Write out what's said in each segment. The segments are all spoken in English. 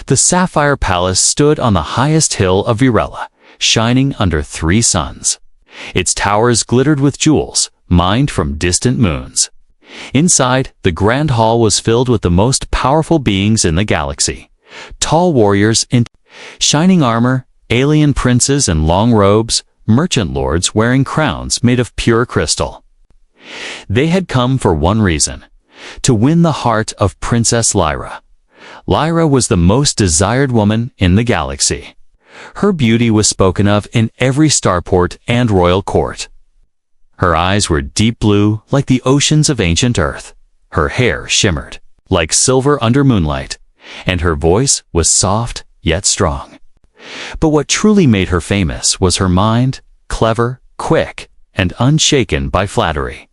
The sapphire palace stood on the highest hill of Virella, shining under 3 suns. Its towers glittered with jewels, mined from distant moons. Inside, the grand hall was filled with the most powerful beings in the galaxy. Tall warriors in shining armor, alien princes in long robes, merchant lords wearing crowns made of pure crystal. They had come for one reason: to win the heart of Princess Lyra. Lyra was the most desired woman in the galaxy. Her beauty was spoken of in every starport and royal court. Her eyes were deep blue like the oceans of ancient Earth. Her hair shimmered like silver under moonlight, and her voice was soft yet strong. But what truly made her famous was her mind, clever, quick, and unshaken by flattery.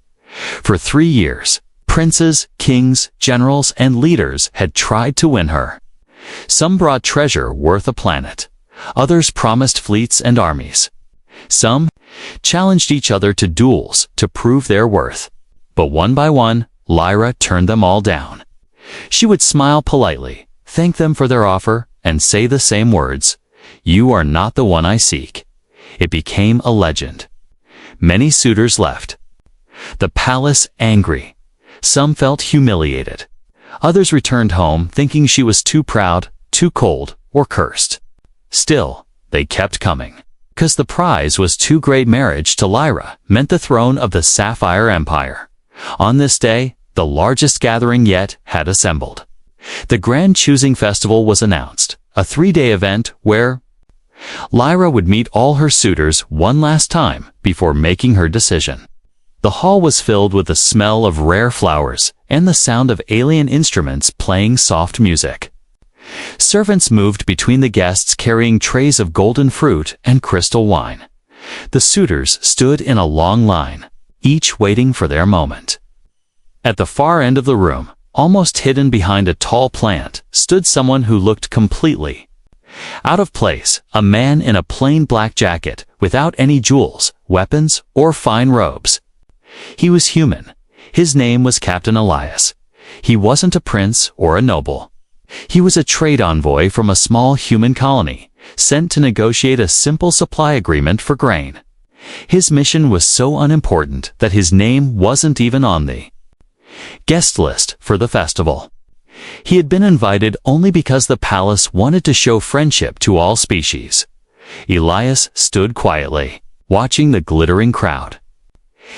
For 3 years, princes, kings, generals, and leaders had tried to win her. Some brought treasure worth a planet. Others promised fleets and armies. Some challenged each other to duels to prove their worth. But one by one, Lyra turned them all down. She would smile politely, thank them for their offer, and say the same words: "You are not the one I seek." It became a legend. Many suitors left the palace angry. Some felt humiliated. Others returned home thinking she was too proud, too cold, or cursed. Still, they kept coming, because the prize was too great. Marriage to Lyra meant the throne of the Sapphire Empire. On this day, the largest gathering yet had assembled. The Grand Choosing Festival was announced, a 3-day event where Lyra would meet all her suitors one last time before making her decision. The hall was filled with the smell of rare flowers and the sound of alien instruments playing soft music. Servants moved between the guests carrying trays of golden fruit and crystal wine. The suitors stood in a long line, each waiting for their moment. At the far end of the room, almost hidden behind a tall plant, stood someone who looked completely out of place, a man in a plain black jacket, without any jewels, weapons, or fine robes. He was human. His name was Captain Elias. He wasn't a prince or a noble. He was a trade envoy from a small human colony, sent to negotiate a simple supply agreement for grain. His mission was so unimportant that his name wasn't even on the guest list for the festival. He had been invited only because the palace wanted to show friendship to all species. Elias stood quietly, watching the glittering crowd.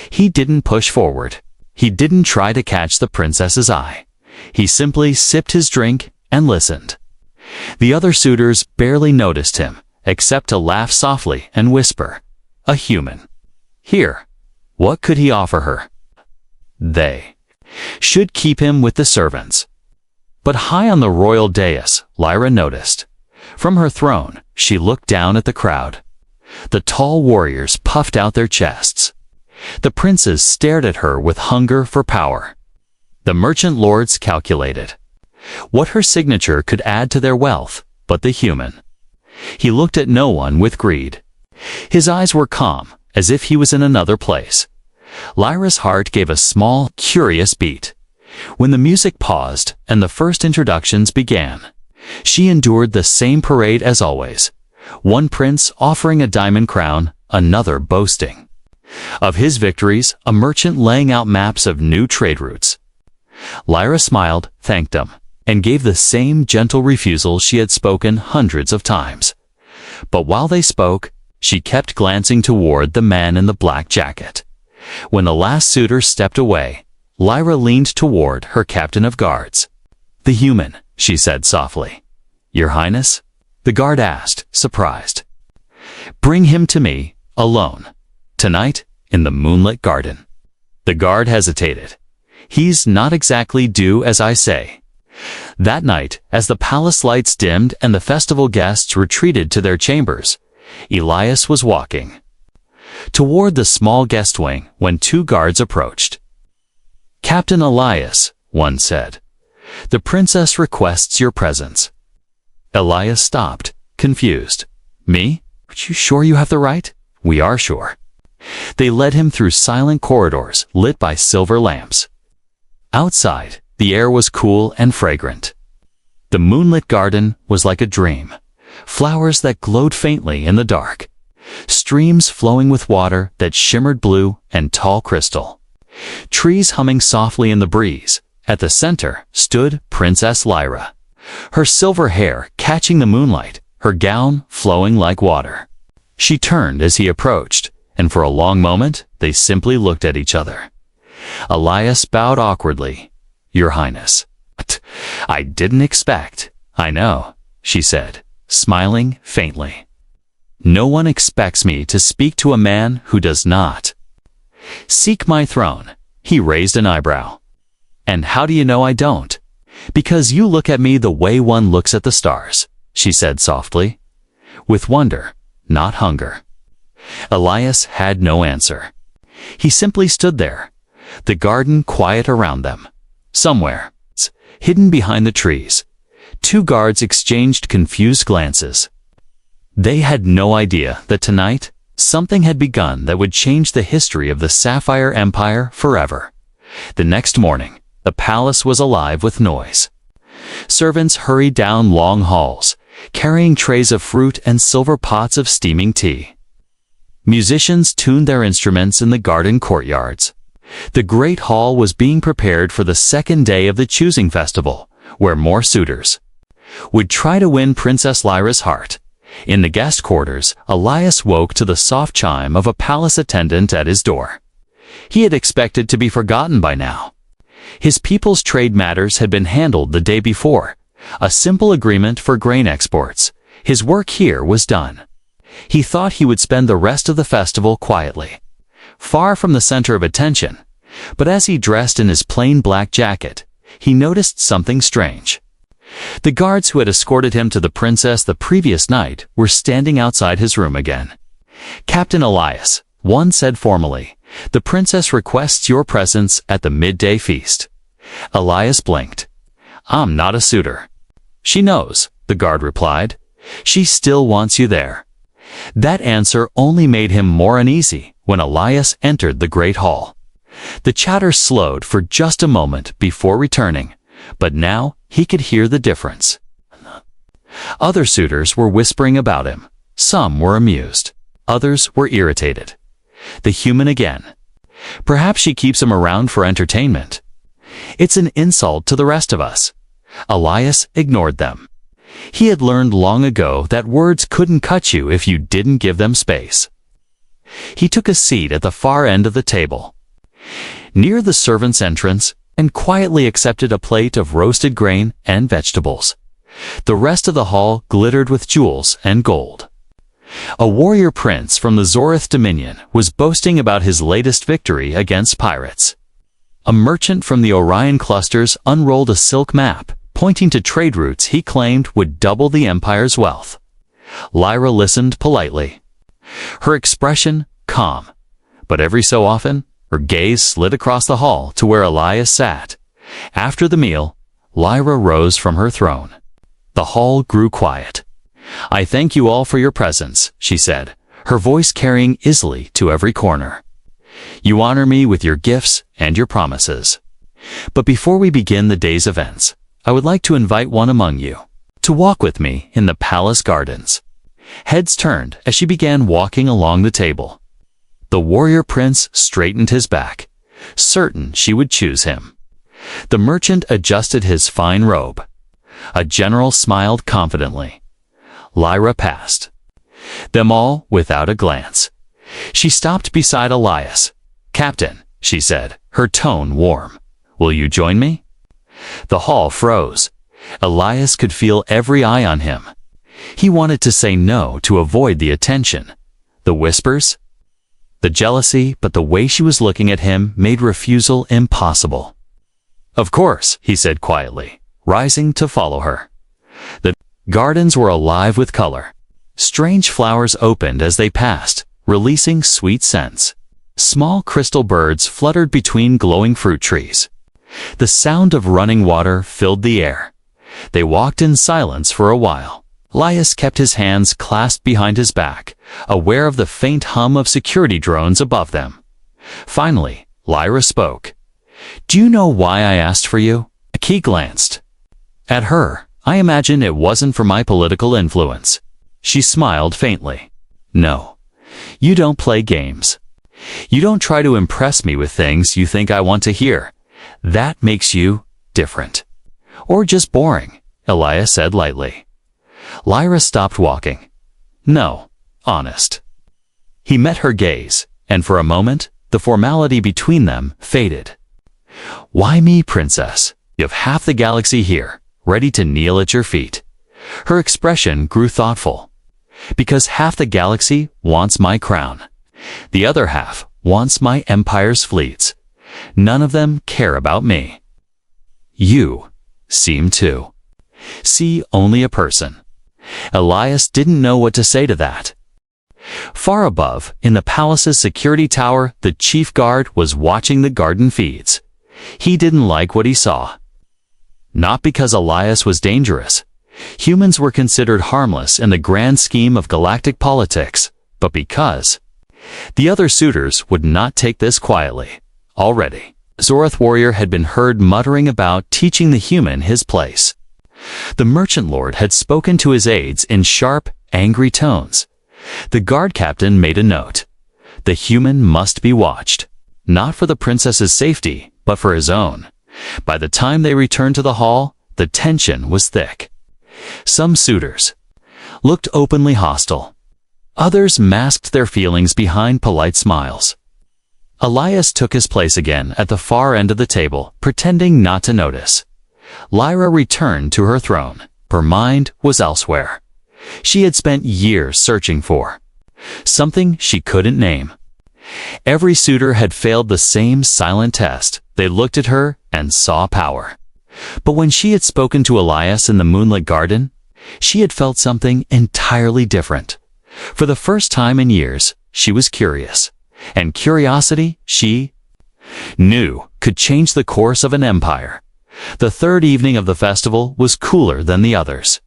He didn't push forward. He didn't try to catch the princess's eye. He simply sipped his drink and listened. The other suitors barely noticed him, except to laugh softly and whisper, "A human. Here, what could he offer her?" They should keep him with the servants. But high on the royal dais, Lyra noticed. From her throne, she looked down at the crowd. The tall warriors puffed out their chests. The princes stared at her with hunger for power. The merchant lords calculated what her signature could add to their wealth, but the human. He looked at no one with greed. His eyes were calm, as if he was in another place. Lyra's heart gave a small, curious beat. When the music paused and the first introductions began, she endured the same parade as always. One prince offering a diamond crown, another boasting of his victories, a merchant laying out maps of new trade routes. Lyra smiled, thanked them, and gave the same gentle refusal she had spoken hundreds of times. But while they spoke, she kept glancing toward the man in the black jacket. When the last suitor stepped away, Lyra leaned toward her captain of guards. "The human," she said softly. "Your Highness?" the guard asked, surprised. "Bring him to me, alone. Tonight, in the moonlit garden." The guard hesitated. "He's not exactly do as I say." That night, as the palace lights dimmed and the festival guests retreated to their chambers, Elias was walking toward the small guest wing when 2 guards approached. "Captain Elias," one said, "the princess requests your presence." Elias stopped, confused. "Me? Are you sure you have the right?" "We are sure." They led him through silent corridors lit by silver lamps. Outside, the air was cool and fragrant. The moonlit garden was like a dream. Flowers that glowed faintly in the dark. Streams flowing with water that shimmered blue and tall crystal. Trees humming softly in the breeze. At the center stood Princess Lyra. Her silver hair catching the moonlight, her gown flowing like water. She turned as he approached, and for a long moment they simply looked at each other. Elias bowed awkwardly. "Your Highness." "I didn't expect." "I know," she said, smiling faintly. "No one expects me to speak to a man who does not seek my throne." He raised an eyebrow. "And how do you know I don't?" "Because you look at me the way one looks at the stars," she said softly. "With wonder, not hunger." Elias had no answer. He simply stood there, the garden quiet around them. Somewhere, hidden behind the trees, two guards exchanged confused glances. They had no idea that tonight, something had begun that would change the history of the Sapphire Empire forever. The next morning, the palace was alive with noise. Servants hurried down long halls, carrying trays of fruit and silver pots of steaming tea. Musicians tuned their instruments in the garden courtyards. The great hall was being prepared for the second day of the choosing festival, where more suitors would try to win Princess Lyra's heart. In the guest quarters, Elias woke to the soft chime of a palace attendant at his door. He had expected to be forgotten by now. His people's trade matters had been handled the day before. A simple agreement for grain exports. His work here was done. He thought he would spend the rest of the festival quietly, far from the center of attention. But as he dressed in his plain black jacket, he noticed something strange. The guards who had escorted him to the princess the previous night were standing outside his room again. "Captain Elias," one said formally, "the princess requests your presence at the midday feast." Elias blinked. "I'm not a suitor." "She knows," the guard replied. "She still wants you there." That answer only made him more uneasy when Elias entered the great hall. The chatter slowed for just a moment before returning, but now he could hear the difference. Other suitors were whispering about him. Some were amused. Others were irritated. The human again. Perhaps she keeps him around for entertainment. It's an insult to the rest of us. Elias ignored them. He had learned long ago that words couldn't cut you if you didn't give them space. He took a seat at the far end of the table, near the servants' entrance, and quietly accepted a plate of roasted grain and vegetables. The rest of the hall glittered with jewels and gold. A warrior prince from the Zorith Dominion was boasting about his latest victory against pirates. A merchant from the Orion clusters unrolled a silk map, pointing to trade routes he claimed would double the empire's wealth. Lyra listened politely, her expression calm, but every so often, her gaze slid across the hall to where Elias sat. After the meal, Lyra rose from her throne. The hall grew quiet. "I thank you all for your presence," she said, her voice carrying easily to every corner. "You honor me with your gifts and your promises. But before we begin the day's events, I would like to invite one among you to walk with me in the palace gardens." Heads turned as she began walking along the table. The warrior prince straightened his back, certain she would choose him. The merchant adjusted his fine robe. A general smiled confidently. Lyra passed them all without a glance. She stopped beside Elias. "Captain," she said, her tone warm, "will you join me?" The hall froze. Elias could feel every eye on him. He wanted to say no to avoid the attention, the whispers, the jealousy, but the way she was looking at him made refusal impossible. "Of course," he said quietly, rising to follow her. The gardens were alive with color. Strange flowers opened as they passed, releasing sweet scents. Small crystal birds fluttered between glowing fruit trees. The sound of running water filled the air. They walked in silence for a while. Elias kept his hands clasped behind his back, aware of the faint hum of security drones above them. Finally, Lyra spoke. "Do you know why I asked for you?" He glanced at her, I imagine it wasn't for my political influence. She smiled faintly. No. You don't play games. You don't try to impress me with things you think I want to hear. That makes you different. Or just boring, Elias said lightly. Lyra stopped walking. No, honest. He met her gaze, and for a moment, the formality between them faded. Why me, princess? You have half the galaxy here, ready to kneel at your feet. Her expression grew thoughtful. Because half the galaxy wants my crown. The other half wants my empire's fleets. None of them care about me. You seem to see only a person. Elias didn't know what to say to that. Far above, in the palace's security tower, the chief guard was watching the garden feeds. He didn't like what he saw. Not because Elias was dangerous. Humans were considered harmless in the grand scheme of galactic politics, but because the other suitors would not take this quietly. Already, Zorath warrior had been heard muttering about teaching the human his place. The merchant lord had spoken to his aides in sharp, angry tones. The guard captain made a note. The human must be watched, not for the princess's safety, but for his own. By the time they returned to the hall, the tension was thick. Some suitors looked openly hostile. Others masked their feelings behind polite smiles. Elias took his place again at the far end of the table, pretending not to notice. Lyra returned to her throne. Her mind was elsewhere. She had spent years searching for something she couldn't name. Every suitor had failed the same silent test. They looked at her and saw power. But when she had spoken to Elias in the moonlit garden, she had felt something entirely different. For the first time in years, she was curious. And curiosity, she knew, could change the course of an empire. The third evening of the festival was cooler than the others.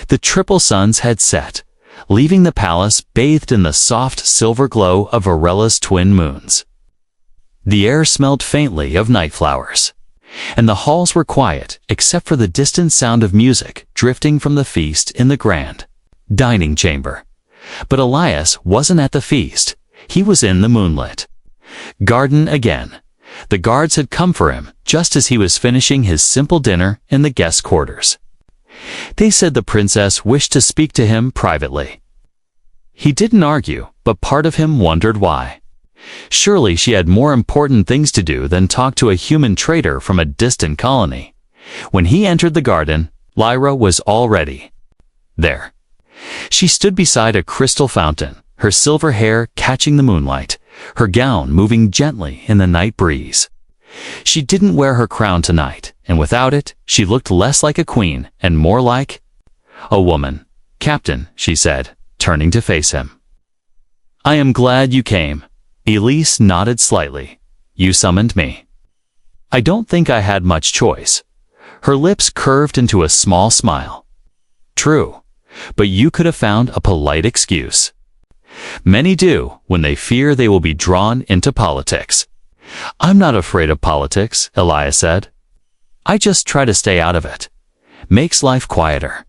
The triple suns had set, leaving the palace bathed in the soft silver glow of Aurella's twin moons. The air smelled faintly of night flowers, and the halls were quiet except for the distant sound of music drifting from the feast in the grand dining chamber. But Elias wasn't at the feast. He was in the moonlit garden again. The guards had come for him just as he was finishing his simple dinner in the guest quarters. They said the princess wished to speak to him privately. He didn't argue, but part of him wondered why. Surely she had more important things to do than talk to a human traitor from a distant colony. When he entered the garden, Lyra was already there. She stood beside a crystal fountain, her silver hair catching the moonlight, her gown moving gently in the night breeze. She didn't wear her crown tonight, and without it, she looked less like a queen and more like a woman. "Captain," she said, turning to face him. "I am glad you came." Elise nodded slightly. "You summoned me." "I don't think I had much choice." Her lips curved into a small smile. "True, but you could have found a polite excuse." "Many do when they fear they will be drawn into politics." "I'm not afraid of politics," Elias said. "I just try to stay out of it. Makes life quieter."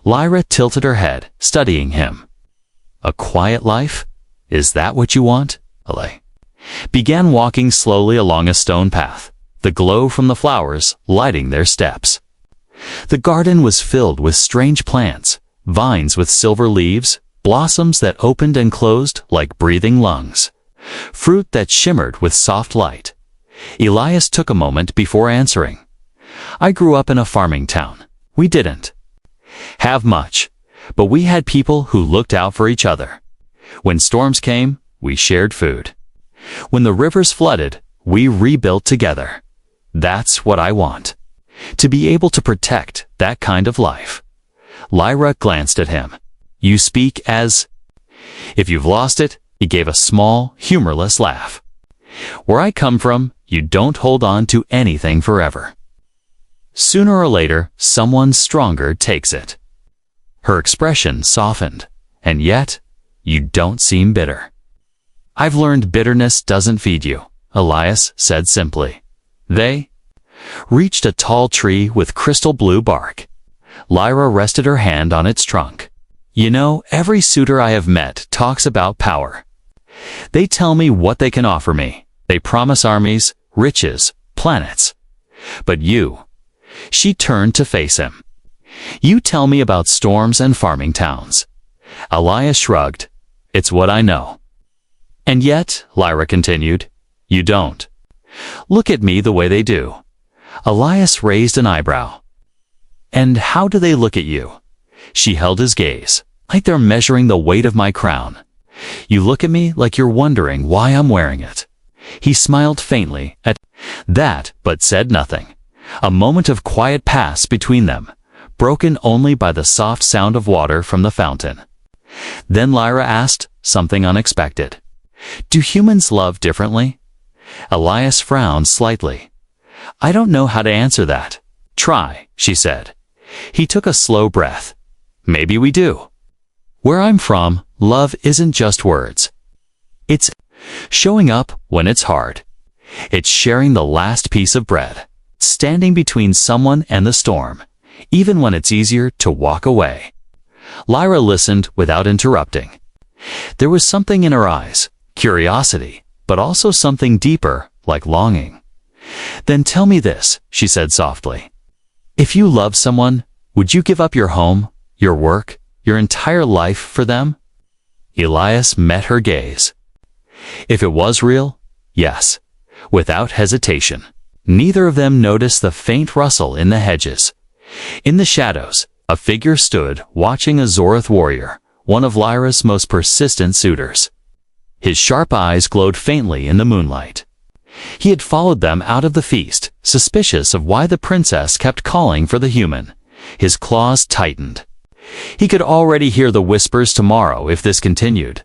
Lyra tilted her head, studying him. "A quiet life? Is that what you want?" Eli began walking slowly along a stone path, the glow from the flowers lighting their steps. The garden was filled with strange plants, vines with silver leaves, blossoms that opened and closed like breathing lungs, fruit that shimmered with soft light. Elias took a moment before answering. "I grew up in a farming town. We didn't have much, but we had people who looked out for each other. When storms came, we shared food. When the rivers flooded, we rebuilt together. That's what I want. To be able to protect that kind of life." Lyra glanced at him. "You speak as if you've lost it." He gave a small, humorless laugh. "Where I come from, you don't hold on to anything forever. Sooner or later, someone stronger takes it." Her expression softened. "And yet, you don't seem bitter." "I've learned bitterness doesn't feed you," Elias said simply. They reached a tall tree with crystal blue bark. Lyra rested her hand on its trunk. You know, every suitor I have met talks about power. They tell me what they can offer me. They promise armies, riches, planets. But you, she turned to face him. You tell me about storms and farming towns. Elias shrugged. It's what I know. And yet, Lyra continued, you don't. Look at me the way they do. Elias raised an eyebrow. And how do they look at you? She held his gaze, like they're measuring the weight of my crown. You look at me like you're wondering why I'm wearing it. He smiled faintly at that, but said nothing. A moment of quiet passed between them, broken only by the soft sound of water from the fountain. Then Lyra asked something unexpected. Do humans love differently? Elias frowned slightly. I don't know how to answer that. Try, she said. He took a slow breath. Maybe we do. Where I'm from, love isn't just words. It's showing up when it's hard. It's sharing the last piece of bread, standing between someone and the storm, even when it's easier to walk away. Lyra listened without interrupting. There was something in her eyes, curiosity, but also something deeper, like longing. Then tell me this, she said softly. If you love someone, would you give up your home, your work, your entire life for them? Elias met her gaze. If it was real, yes, without hesitation. Neither of them noticed the faint rustle in the hedges. In the shadows, a figure stood watching a Zoroth warrior, one of Lyra's most persistent suitors. His sharp eyes glowed faintly in the moonlight. He had followed them out of the feast, suspicious of why the princess kept calling for the human. His claws tightened. He could already hear the whispers tomorrow if this continued.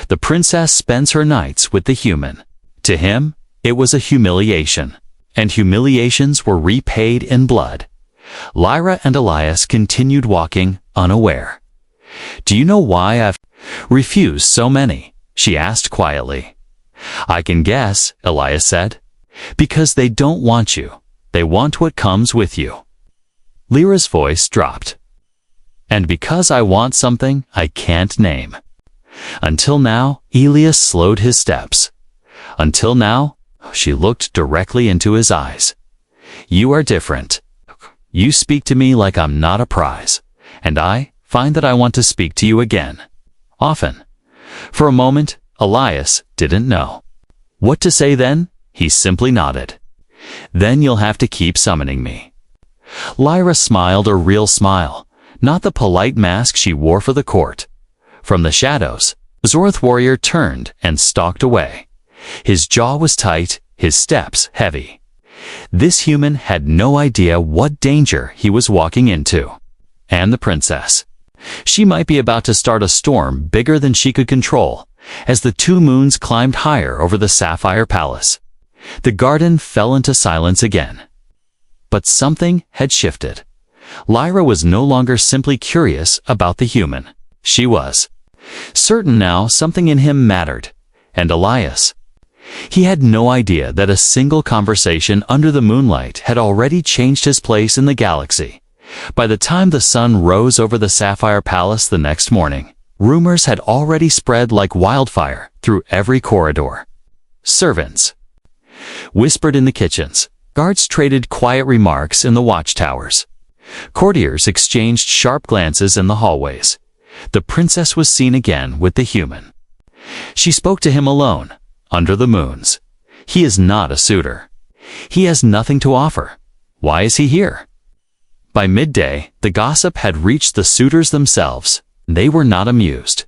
The princess spends her nights with the human. To him, it was a humiliation, and humiliations were repaid in blood. Lyra and Elias continued walking, unaware. Do you know why I've refused so many? She asked quietly. I can guess, Elias said. Because they don't want you. They want what comes with you. Lyra's voice dropped. And because I want something I can't name. Until now, Elias slowed his steps. Until now, she looked directly into his eyes. You are different. You speak to me like I'm not a prize. And I find that I want to speak to you again. Often. For a moment, Elias didn't know what to say then. He simply nodded. Then you'll have to keep summoning me. Lyra smiled a real smile, not the polite mask she wore for the court. From the shadows, Zoroth warrior turned and stalked away. His jaw was tight, his steps heavy. This human had no idea what danger he was walking into. And the princess. She might be about to start a storm bigger than she could control, as the two moons climbed higher over the sapphire palace. The garden fell into silence again. But something had shifted. Lyra was no longer simply curious about the human. She was certain now something in him mattered. And Elias. He had no idea that a single conversation under the moonlight had already changed his place in the galaxy. By the time the sun rose over the sapphire palace the next morning, rumors had already spread like wildfire through every corridor. Servants whispered in the kitchens. Guards traded quiet remarks in the watchtowers. Courtiers exchanged sharp glances in the hallways. The princess was seen again with the human. She spoke to him alone, under the moons. He is not a suitor. He has nothing to offer. Why is he here? By midday, the gossip had reached the suitors themselves. They were not amused.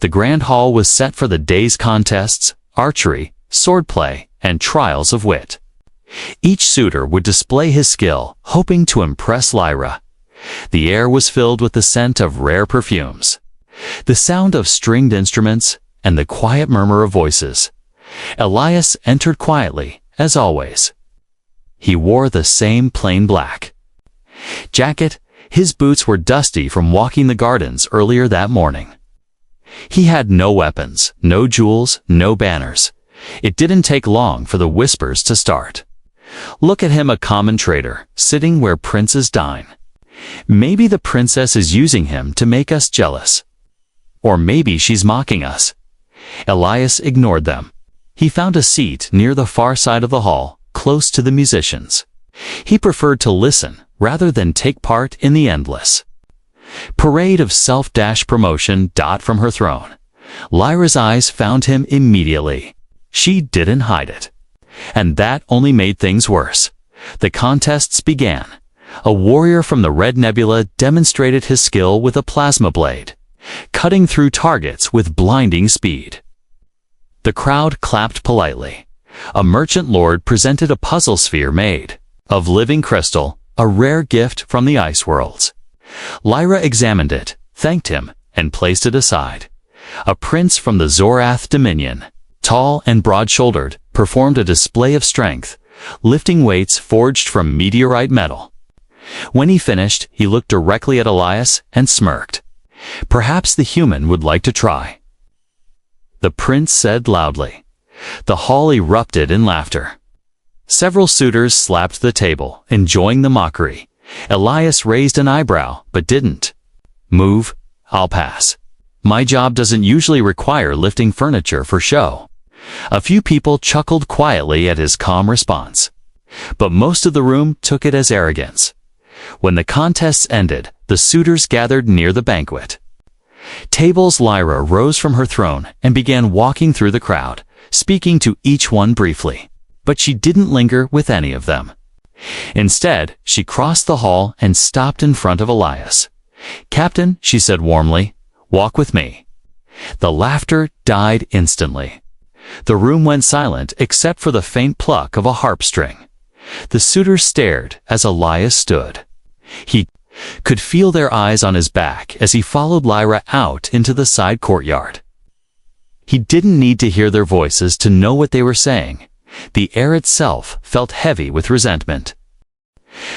The grand hall was set for the day's contests, archery, swordplay, and trials of wit. Each suitor would display his skill, hoping to impress Lyra. The air was filled with the scent of rare perfumes, the sound of stringed instruments, and the quiet murmur of voices. Elias entered quietly, as always. He wore the same plain black jacket. His boots were dusty from walking the gardens earlier that morning. He had no weapons, no jewels, no banners. It didn't take long for the whispers to start. Look at him, a common trader, sitting where princes dine. Maybe the princess is using him to make us jealous. Or maybe she's mocking us. Elias ignored them. He found a seat near the far side of the hall, close to the musicians. He preferred to listen rather than take part in the endless parade of self-promotion. From her throne, Lyra's eyes found him immediately. She didn't hide it. And that only made things worse. The contests began. A warrior from the Red Nebula demonstrated his skill with a plasma blade, cutting through targets with blinding speed. The crowd clapped politely. A merchant lord presented a puzzle sphere made of living crystal, a rare gift from the ice worlds. Lyra examined it, thanked him, and placed it aside. A prince from the Zorath Dominion, tall and broad-shouldered, performed a display of strength, lifting weights forged from meteorite metal. When he finished, he looked directly at Elias and smirked. Perhaps the human would like to try. The prince said loudly. The hall erupted in laughter. Several suitors slapped the table, enjoying the mockery. Elias raised an eyebrow, but didn't move. I'll pass. My job doesn't usually require lifting furniture for show. A few people chuckled quietly at his calm response, but most of the room took it as arrogance. When the contests ended, the suitors gathered near the banquet tables. Lyra rose from her throne and began walking through the crowd, speaking to each one briefly, but she didn't linger with any of them. Instead, she crossed the hall and stopped in front of Elias. "Captain," she said warmly, "walk with me." The laughter died instantly. The room went silent except for the faint pluck of a harp string. The suitors stared as Elias stood. He could feel their eyes on his back as he followed Lyra out into the side courtyard. He didn't need to hear their voices to know what they were saying. The air itself felt heavy with resentment.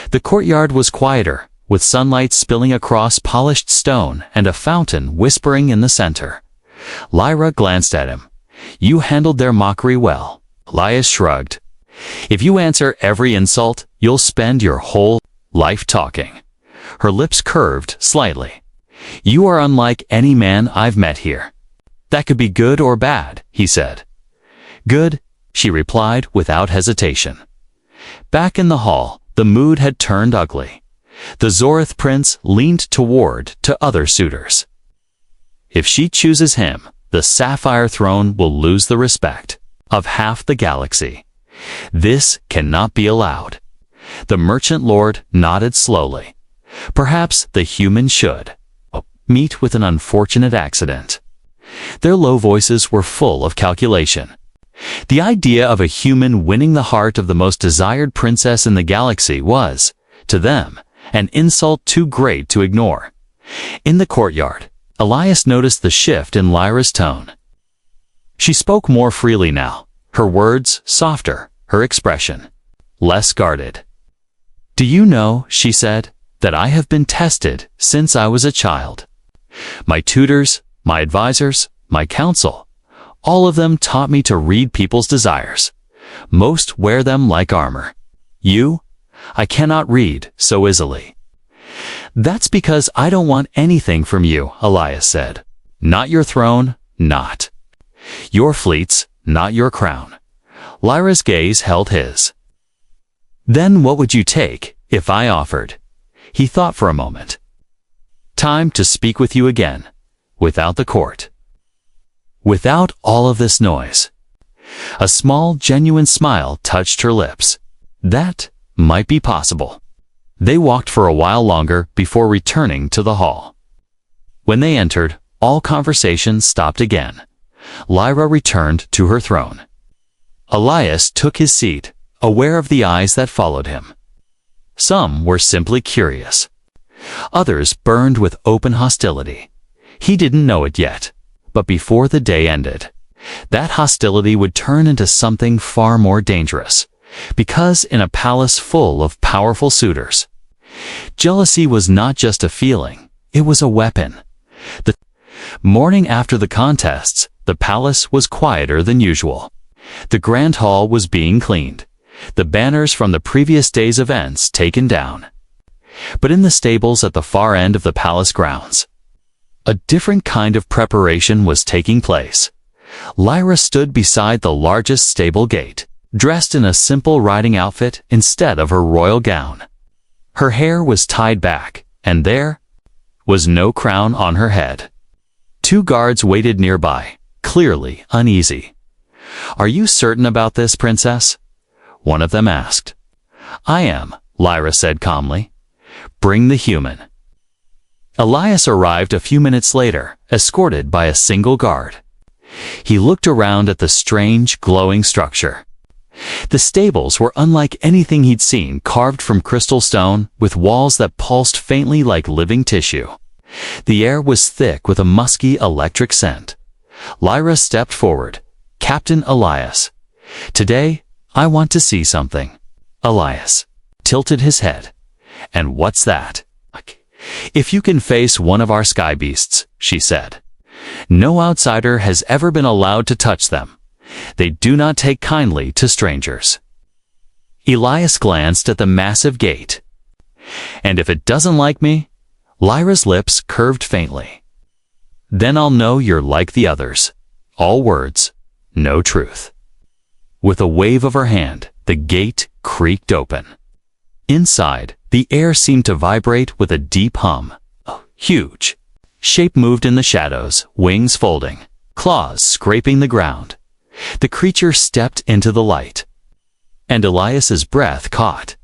The courtyard was quieter, with sunlight spilling across polished stone and a fountain whispering in the center. Lyra glanced at him. "You handled their mockery well." Elias shrugged. "If you answer every insult, you'll spend your whole life talking." Her lips curved slightly. "You are unlike any man I've met here." "That could be good or bad," he said. "Good," she replied without hesitation. Back in the hall, the mood had turned ugly. The Zorath prince leaned toward to other suitors. If she chooses him, the sapphire throne will lose the respect of half the galaxy. This cannot be allowed. The merchant lord nodded slowly. Perhaps the human should meet with an unfortunate accident. Their low voices were full of calculation. The idea of a human winning the heart of the most desired princess in the galaxy was, to them, an insult too great to ignore. In the courtyard, Elias noticed the shift in Lyra's tone. She spoke more freely now, her words softer, her expression less guarded. "Do you know," she said, "that I have been tested since I was a child? My tutors, my advisors, my counsel, all of them taught me to read people's desires. Most wear them like armor. You? I cannot read so easily." "That's because I don't want anything from you," Elias said. "Not your throne, not your fleets, not your crown." Lyra's gaze held his. "Then what would you take if I offered?" He thought for a moment. "Time to speak with you again, without the court. Without all of this noise." A small, genuine smile touched her lips. That might be possible. They walked for a while longer before returning to the hall. When they entered, all conversation stopped again. Lyra returned to her throne. Elias took his seat, aware of the eyes that followed him. Some were simply curious. Others burned with open hostility. He didn't know it yet, but before the day ended, that hostility would turn into something far more dangerous, because in a palace full of powerful suitors, jealousy was not just a feeling, it was a weapon. The morning after the contests, the palace was quieter than usual. The grand hall was being cleaned, the banners from the previous day's events taken down. but in the stables at the far end of the palace grounds. A different kind of preparation was taking place. Lyra stood beside the largest stable gate, dressed in a simple riding outfit instead of her royal gown. Her hair was tied back, and there was no crown on her head. 2 guards waited nearby, clearly uneasy. "Are you certain about this, princess?" one of them asked. "I am," Lyra said calmly. "Bring the human." Elias arrived a few minutes later, escorted by a single guard. He looked around at the strange, glowing structure. The stables were unlike anything he'd seen, carved from crystal stone, with walls that pulsed faintly like living tissue. The air was thick with a musky electric scent. Lyra stepped forward. "Captain Elias, today I want to see something." Elias tilted his head. "And what's that?" "If you can face one of our sky beasts," she said. "No outsider has ever been allowed to touch them. They do not take kindly to strangers." Elias glanced at the massive gate. "And if it doesn't like me?" Lyra's lips curved faintly. "Then I'll know you're like the others. All words, no truth." With a wave of her hand, the gate creaked open. Inside, the air seemed to vibrate with a deep hum. A huge shape moved in the shadows, wings folding, claws scraping the ground. The creature stepped into the light, and Elias's breath caught.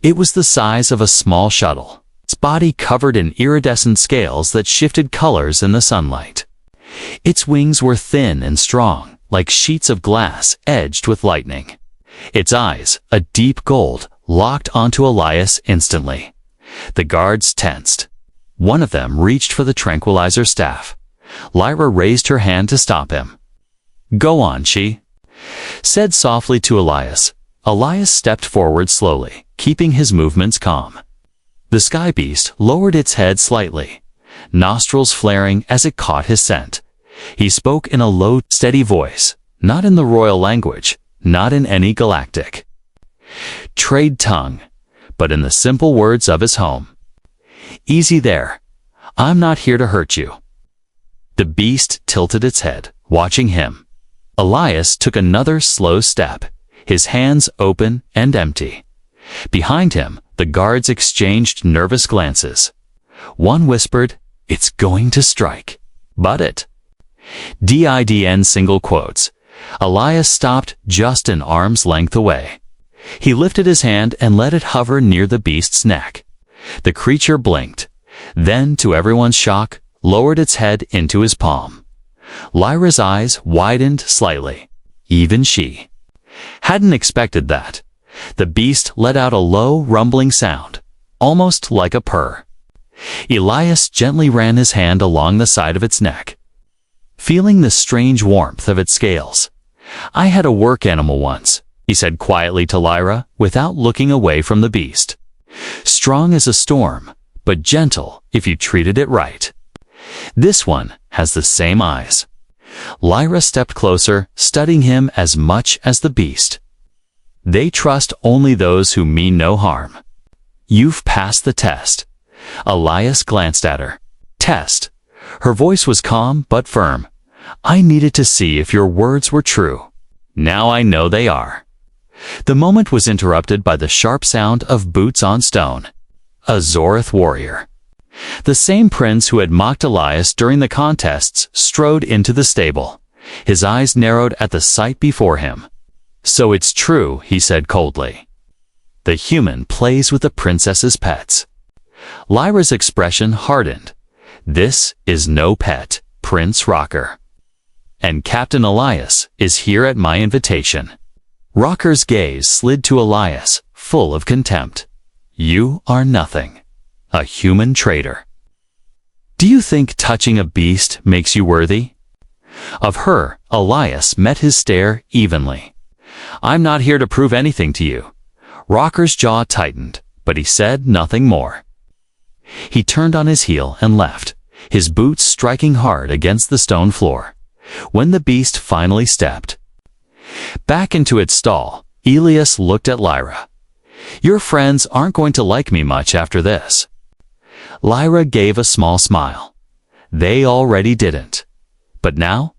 It was the size of a small shuttle, its body covered in iridescent scales that shifted colors in the sunlight. Its wings were thin and strong, like sheets of glass edged with lightning. Its eyes, a deep gold, locked onto Elias instantly. The guards tensed. One of them reached for the tranquilizer staff. Lyra raised her hand to stop him. "Go on," she said softly to Elias. Elias stepped forward slowly, keeping his movements calm. The sky beast lowered its head slightly, nostrils flaring as it caught his scent. He spoke in a low, steady voice, not in the royal language, not in any galactic trade tongue, but in the simple words of his home. "Easy there. I'm not here to hurt you." The beast tilted its head, watching him. Elias took another slow step, his hands open and empty. Behind him, the guards exchanged nervous glances. One whispered, "It's going to strike." "But it." DIDN single quotes. Elias stopped just an arm's length away. He lifted his hand and let it hover near the beast's neck. The creature blinked, then, to everyone's shock, lowered its head into his palm. Lyra's eyes widened slightly. Even she hadn't expected that. The beast let out a low, rumbling sound, almost like a purr. Elias gently ran his hand along the side of its neck, feeling the strange warmth of its scales. "I had a work animal once," he said quietly to Lyra, without looking away from the beast. "Strong as a storm, but gentle if you treated it right. This one has the same eyes." Lyra stepped closer, studying him as much as the beast. "They trust only those who mean no harm. You've passed the test." Elias glanced at her. "Test?" Her voice was calm but firm. "I needed to see if your words were true. Now I know they are." The moment was interrupted by the sharp sound of boots on stone. A Zorith warrior, the same prince who had mocked Elias during the contests, strode into the stable. His eyes narrowed at the sight before him. "So it's true," he said coldly. "The human plays with the princess's pets." Lyra's expression hardened. "This is no pet, Prince Rocker. And Captain Elias is here at my invitation." Rocker's gaze slid to Elias, full of contempt. "You are nothing. A human traitor. Do you think touching a beast makes you worthy?" Of her, Elias met his stare evenly. "I'm not here to prove anything to you." Rocker's jaw tightened, but he said nothing more. He turned on his heel and left, his boots striking hard against the stone floor. When the beast finally stepped back into its stall, Elias looked at Lyra. Your friends aren't going to like me much after this." Lyra gave a small smile. They already didn't. But now,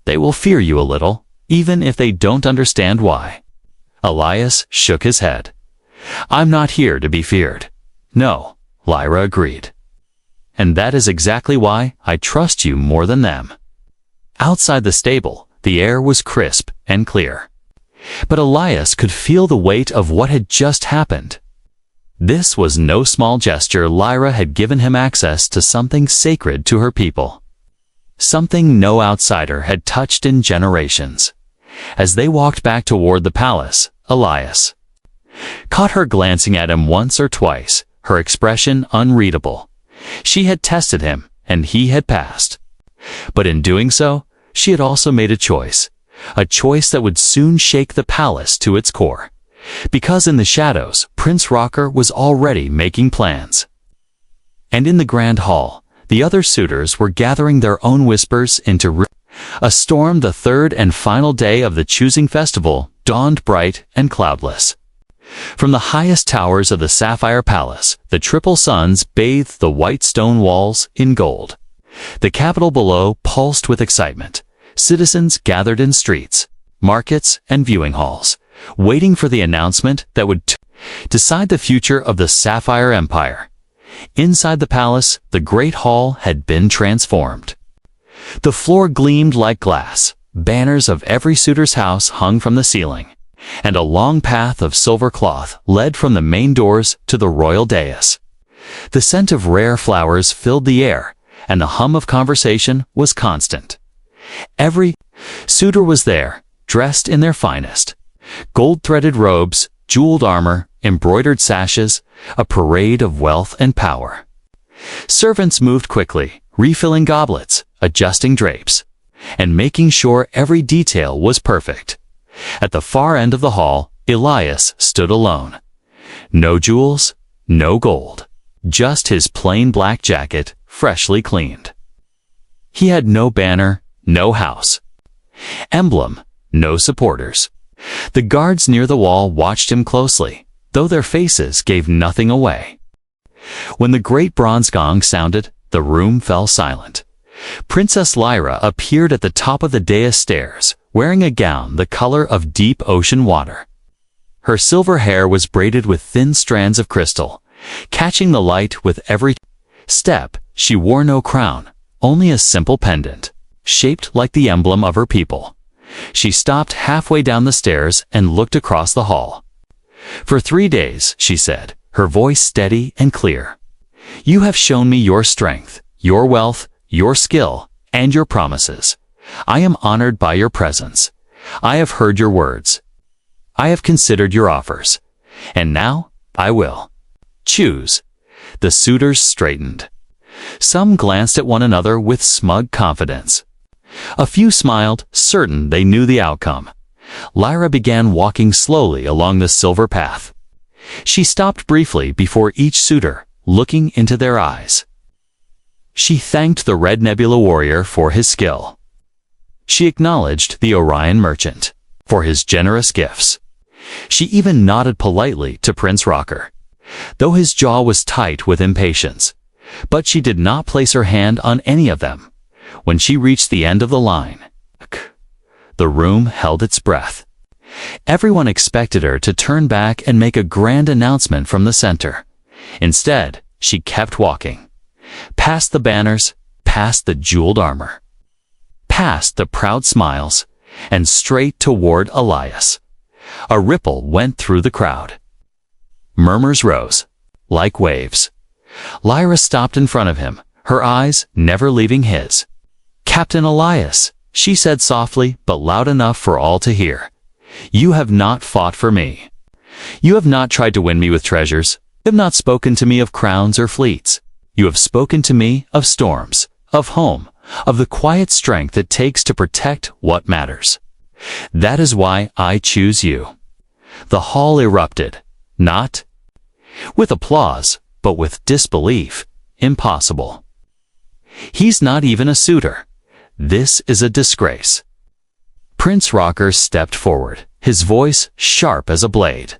they will fear you a little, even if they don't understand why. Elias shook his head. "I'm not here to be feared." "No," Lyra agreed. "And that is exactly why I trust you more than them." Outside the stable, the air was crisp and clear. But Elias could feel the weight of what had just happened. This was no small gesture. Lyra had given him access to something sacred to her people. Something no outsider had touched in generations. As they walked back toward the palace, Elias caught her glancing at him once or twice, her expression unreadable. She had tested him, and he had passed. But in doing so, she had also made a choice that would soon shake the palace to its core. Because in the shadows, Prince Rocker was already making plans. And in the grand hall, the other suitors were gathering their own whispers into a storm. The third and final day of the choosing festival dawned bright and cloudless. From the highest towers of the Sapphire Palace, the triple suns bathed the white stone walls in gold. The capital below pulsed with excitement. Citizens gathered in streets, markets, and viewing halls, waiting for the announcement that would decide the future of the Sapphire Empire. Inside the palace, the great hall had been transformed. The floor gleamed like glass, banners of every suitor's house hung from the ceiling, and a long path of silver cloth led from the main doors to the royal dais. The scent of rare flowers filled the air, and the hum of conversation was constant. Every suitor was there, dressed in their finest. Gold-threaded robes, jeweled armor, embroidered sashes, a parade of wealth and power. Servants moved quickly, refilling goblets, adjusting drapes, and making sure every detail was perfect. At the far end of the hall, Elias stood alone. No jewels, no gold, just his plain black jacket, freshly cleaned. He had no banner, no house emblem, no supporters. The guards near the wall watched him closely, though their faces gave nothing away. When the great bronze gong sounded, the room fell silent. Princess Lyra appeared at the top of the dais stairs, wearing a gown the color of deep ocean water. Her silver hair was braided with thin strands of crystal, catching the light with every step. She wore no crown, only a simple pendant, shaped like the emblem of her people. She stopped halfway down the stairs and looked across the hall. "For 3 days," she said, her voice steady and clear, "you have shown me your strength, your wealth, your skill, and your promises. I am honored by your presence. I have heard your words. I have considered your offers. And now I will choose." The suitors straightened. Some glanced at one another with smug confidence. A few smiled, certain they knew the outcome. Lyra began walking slowly along the silver path. She stopped briefly before each suitor, looking into their eyes. She thanked the Red Nebula warrior for his skill. She acknowledged the Orion merchant for his generous gifts. She even nodded politely to Prince Rocker, though his jaw was tight with impatience. But she did not place her hand on any of them. When she reached the end of the line, the room held its breath. Everyone expected her to turn back and make a grand announcement from the center. Instead, she kept walking. Past the banners, past the jeweled armor, past the proud smiles, and straight toward Elias. A ripple went through the crowd. Murmurs rose, like waves. Lyra stopped in front of him, her eyes never leaving his. "Captain Elias," she said softly but loud enough for all to hear, "you have not fought for me. You have not tried to win me with treasures. You have not spoken to me of crowns or fleets. You have spoken to me of storms, of home, of the quiet strength it takes to protect what matters. That is why I choose you." The hall erupted, not with applause, but with disbelief. Impossible. He's not even a suitor. This is a disgrace. Prince Rocker stepped forward, his voice sharp as a blade.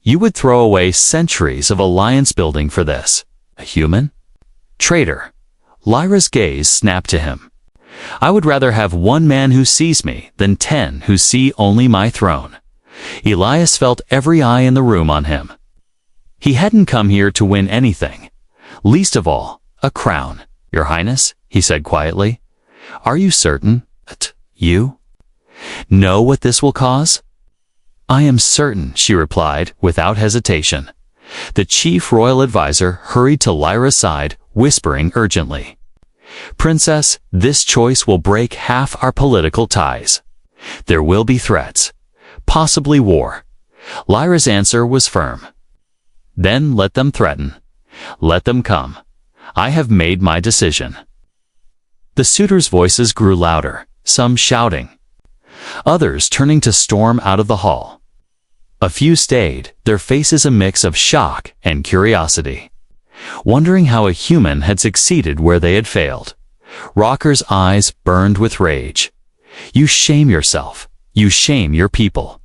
You would throw away centuries of alliance building for this. A human? Traitor. Lyra's gaze snapped to him. I would rather have one man who sees me than 10 who see only my throne. Elias felt every eye in the room on him. He hadn't come here to win anything. Least of all, a crown. Your Highness, he said quietly. Are you certain that you know what this will cause? I am certain, she replied without hesitation. The chief royal advisor hurried to Lyra's side, whispering urgently. Princess, this choice will break half our political ties. There will be threats, possibly war. Lyra's answer was firm. Then let them threaten. Let them come. I have made my decision. The suitors' voices grew louder, some shouting, others turning to storm out of the hall. A few stayed, their faces a mix of shock and curiosity, wondering how a human had succeeded where they had failed. Rocker's eyes burned with rage. You shame yourself. You shame your people.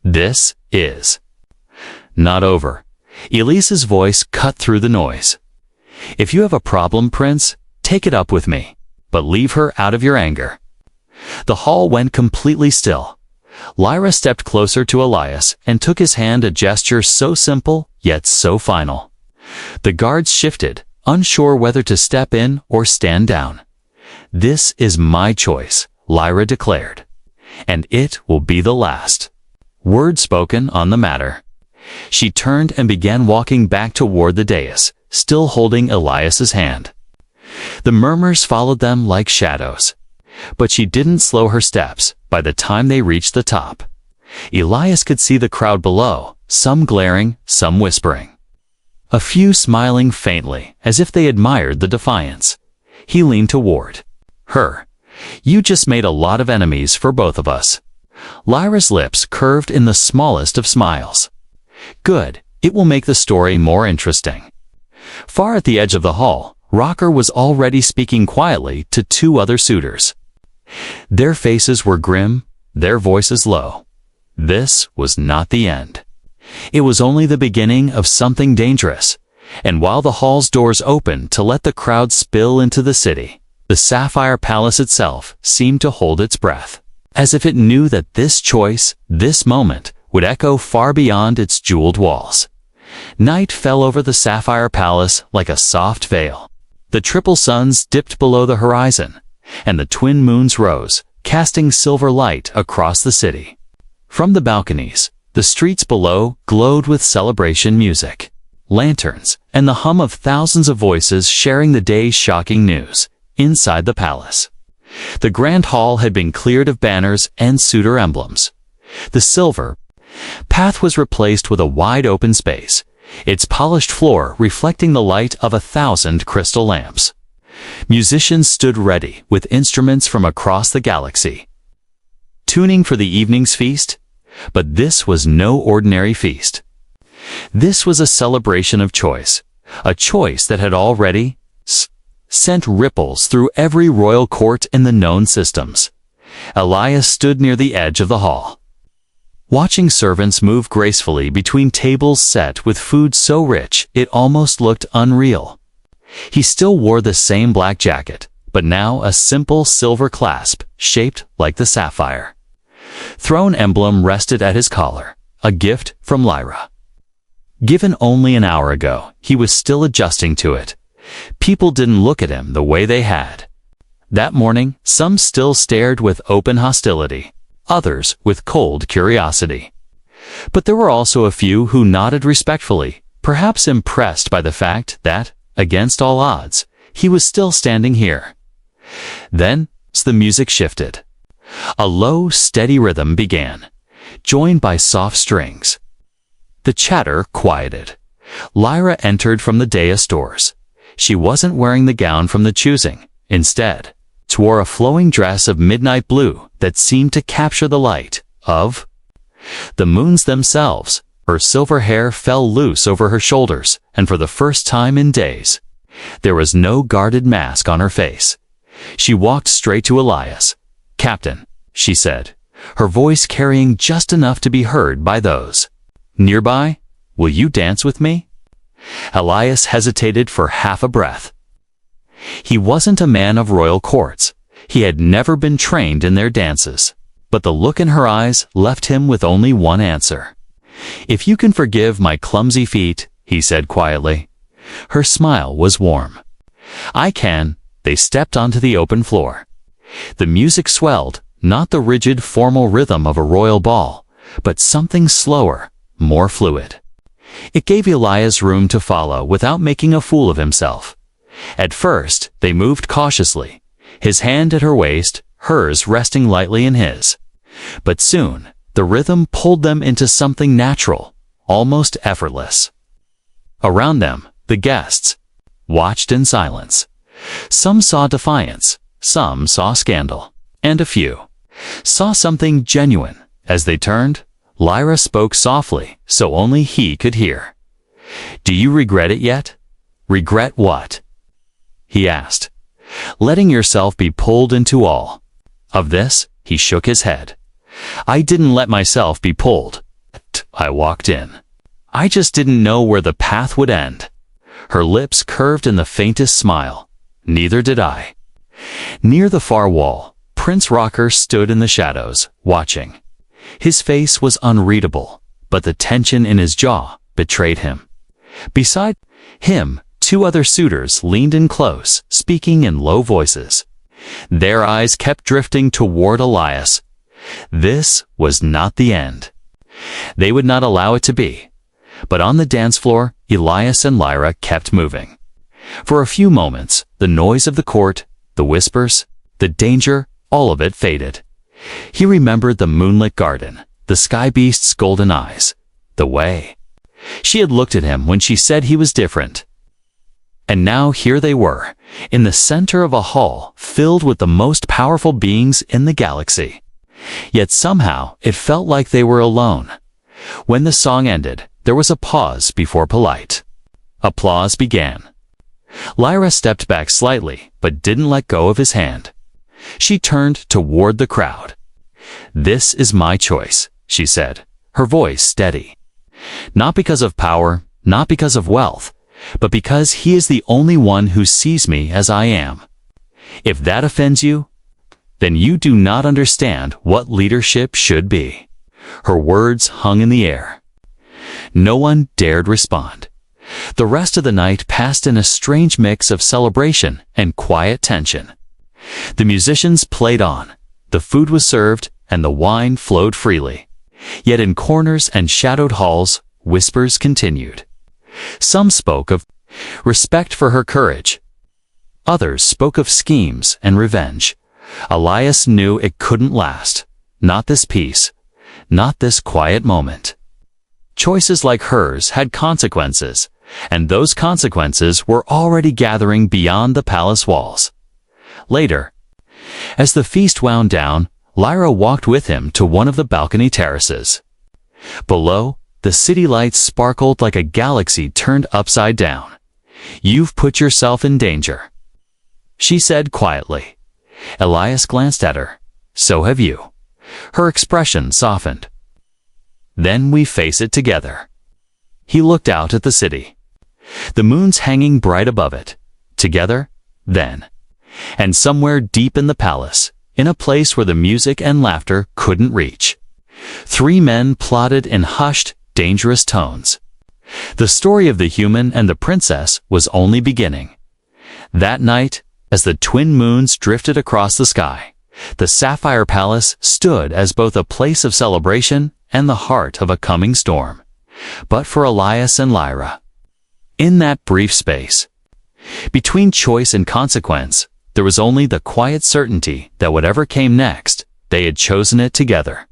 This is not over. Elise's voice cut through the noise. If you have a problem, Prince, take it up with me, but leave her out of your anger. The hall went completely still. Lyra stepped closer to Elias and took his hand, a gesture so simple, yet so final. The guards shifted, unsure whether to step in or stand down. This is my choice, Lyra declared, and it will be the last word spoken on the matter. She turned and began walking back toward the dais, still holding Elias's hand. The murmurs followed them like shadows. But she didn't slow her steps by the time they reached the top. Elias could see the crowd below, some glaring, some whispering. A few smiling faintly, as if they admired the defiance. He leaned toward her. You just made a lot of enemies for both of us. Lyra's lips curved in the smallest of smiles. Good, it will make the story more interesting. Far at the edge of the hall, Rocker was already speaking quietly to 2 other suitors. Their faces were grim, their voices low. This was not the end. It was only the beginning of something dangerous, and while the hall's doors opened to let the crowd spill into the city, the Sapphire Palace itself seemed to hold its breath, as if it knew that this choice, this moment, would echo far beyond its jeweled walls. Night fell over the Sapphire Palace like a soft veil. The triple suns dipped below the horizon, and the twin moons rose, casting silver light across the city. From the balconies, the streets below glowed with celebration music, lanterns, and the hum of thousands of voices sharing the day's shocking news. Inside the palace, the grand hall had been cleared of banners and suitor emblems. The silver path was replaced with a wide-open space, its polished floor reflecting the light of 1,000 crystal lamps. Musicians stood ready with instruments from across the galaxy, tuning for the evening's feast. But this was no ordinary feast. This was a celebration of choice, a choice that had already sent ripples through every royal court in the known systems. Elias stood near the edge of the hall, watching servants move gracefully between tables set with food so rich it almost looked unreal. He still wore the same black jacket, but now a simple silver clasp shaped like the sapphire. Throne emblem rested at his collar, a gift from Lyra. Given only an hour ago, he was still adjusting to it. People didn't look at him the way they had. That morning, some still stared with open hostility, others with cold curiosity. But there were also a few who nodded respectfully, perhaps impressed by the fact that, against all odds, he was still standing here. Then, the music shifted. A low, steady rhythm began, joined by soft strings. The chatter quieted. Lyra entered from the dais doors. She wasn't wearing the gown from the choosing. Instead, she wore a flowing dress of midnight blue that seemed to capture the light of the moons themselves. Her silver hair fell loose over her shoulders, and for the first time in days, there was no guarded mask on her face. She walked straight to Elias. "Captain," she said, her voice carrying just enough to be heard by those Nearby, will you dance with me? Elias hesitated for half a breath. He wasn't a man of royal courts. He had never been trained in their dances. But the look in her eyes left him with only one answer. If you can forgive my clumsy feet, he said quietly. Her smile was warm. I can. They stepped onto the open floor. The music swelled, not the rigid formal rhythm of a royal ball, but something slower, more fluid. It gave Elias room to follow without making a fool of himself. At first, they moved cautiously, his hand at her waist, hers resting lightly in his. But soon, the rhythm pulled them into something natural, almost effortless. Around them, the guests watched in silence. Some saw defiance, some saw scandal, and a few saw something genuine. As they turned, Lyra spoke softly, so only he could hear. Do you regret it yet? Regret what? He asked. Letting yourself be pulled into all of this, he shook his head. I didn't let myself be pulled. I walked in. I just didn't know where the path would end. Her lips curved in the faintest smile. Neither did I. Near the far wall, Prince Rocker stood in the shadows, watching. His face was unreadable, but the tension in his jaw betrayed him. Beside him, two other suitors leaned in close, speaking in low voices. Their eyes kept drifting toward Elias. This was not the end. They would not allow it to be. But on the dance floor, Elias and Lyra kept moving. For a few moments, the noise of the court, the whispers, the danger, all of it faded. He remembered the moonlit garden, the sky beast's golden eyes, the way she had looked at him when she said he was different. And now here they were, in the center of a hall filled with the most powerful beings in the galaxy. Yet somehow it felt like they were alone. When the song ended, there was a pause before polite applause began. Lyra stepped back slightly, but didn't let go of his hand. She turned toward the crowd. This is my choice, she said, her voice steady. Not because of power, not because of wealth, but because he is the only one who sees me as I am. If that offends you, then you do not understand what leadership should be. Her words hung in the air. No one dared respond. The rest of the night passed in a strange mix of celebration and quiet tension. The musicians played on, the food was served, and the wine flowed freely. Yet in corners and shadowed halls, whispers continued. Some spoke of respect for her courage. Others spoke of schemes and revenge. Elias knew it couldn't last. Not this peace. Not this quiet moment. Choices like hers had consequences, and those consequences were already gathering beyond the palace walls. Later, as the feast wound down, Lyra walked with him to one of the balcony terraces. Below, the city lights sparkled like a galaxy turned upside down. You've put yourself in danger, she said quietly. Elias glanced at her. So have you. Her expression softened. Then we face it together. He looked out at the city. The moon's hanging bright above it. Together, then. And somewhere deep in the palace, in a place where the music and laughter couldn't reach, three men plotted in hushed, dangerous tones. The story of the human and the princess was only beginning. That night, as the twin moons drifted across the sky, the Sapphire Palace stood as both a place of celebration and the heart of a coming storm. But for Elias and Lyra, in that brief space, between choice and consequence, there was only the quiet certainty that whatever came next, they had chosen it together.